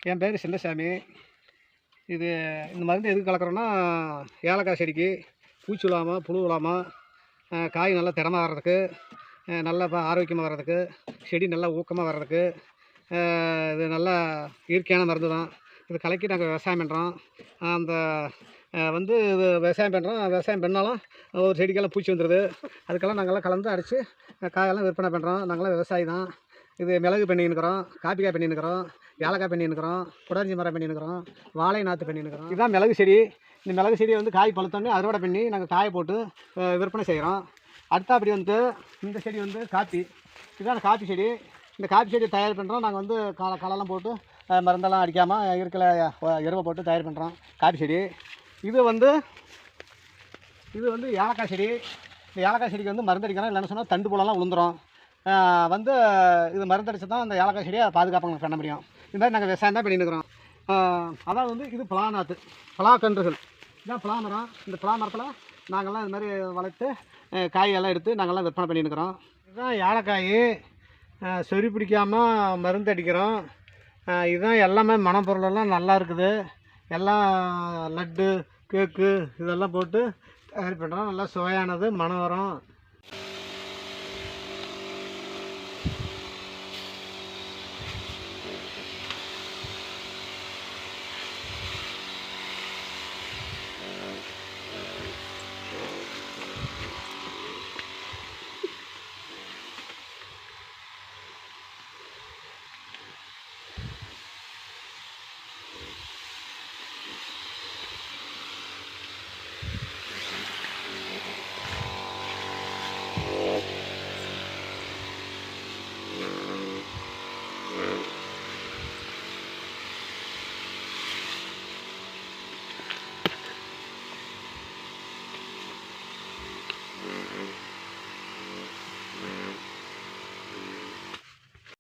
என் பேர் சின்னசாமி. இது இந்த மருந்து எதுக்கு கலக்கிறோன்னா, ஏலக்காய் செடிக்கு பூச்சி விழாமல் புழு விழாமல் காய் நல்லா திறமா வர்றதுக்கு, நல்லா ஆரோக்கியமாக வர்றதுக்கு, செடி நல்லா ஊக்கமாக வர்றதுக்கு இது நல்லா இயற்கையான மருந்து தான். இது கலக்கி நாங்கள் விவசாயம் பண்ணுறோம். அந்த இது விவசாயம் பண்ணாலும் ஒரு செடிக்கெல்லாம் பூச்சி வந்துடுது. அதுக்கெல்லாம் நாங்கள்லாம் கலந்து அடித்து காயெல்லாம் விற்பனை பண்ணுறோம். நாங்களாம் விவசாயி தான். இது மிளகு பண்ணின்னுக்கிறோம், காப்பிக்காய் பண்ணின்னுக்கிறோம், ஏலக்காய் பண்ணின்னுக்கிறோம், குடஞ்சி மரம் பண்ணின்னுக்கிறோம், வாழை நாற்று பண்ணின்னுக்கிறோம். இதுதான் மிளகு செடி. இந்த மிளகு செடியை காய் பழுத்தோன்னே அறுவடை பண்ணி நாங்கள் காய போட்டு விற்பனை செய்கிறோம். அடுத்தபடி இந்த செடி காப்பி. இதுதான் காப்பி செடி. இந்த காப்பி செடியை தயார் பண்ணுறோம். நாங்கள் களைலாம் போட்டு மருந்தெல்லாம் அடிக்காமல் இருக்கிற எருவை போட்டு தயார் பண்ணுறோம் காப்பி செடி. இது ஏலக்காய் செடி. இந்த ஏலக்காய் செடிக்கு மருந்து அடிக்கிறோம். இல்லைன்னு சொன்னால் தண்டு போலலாம் விழுந்துடும். இது மருந்தடிச்சு தான் அந்த ஏலக்காய் செடியை பாதுகாப்பாக பண்ண முடியும். இது மாதிரி நாங்கள் விவசாயம் தான் பண்ணிட்டுருக்கிறோம். அதாவது இது பலாநாற்று, பலாக்கன்றுகள். இதுதான் பலாமரம். இந்த பலாமரத்தில் நாங்கள்லாம் இது மாதிரி வளர்த்து காயெல்லாம் எடுத்து நாங்கள்லாம் விற்பனை பண்ணிட்டுருக்கிறோம். இதுதான் ஏலக்காய். சொறி பிடிக்காமல் மருந்து அடிக்கிறோம். இதுதான் எல்லாமே மணப்பொருளெல்லாம் நல்லா இருக்குது. எல்லாம் லட்டு, கேக்கு இதெல்லாம் போட்டு தயார் பண்ணுறோம். நல்லா சுவையானது, மனம் வரும்.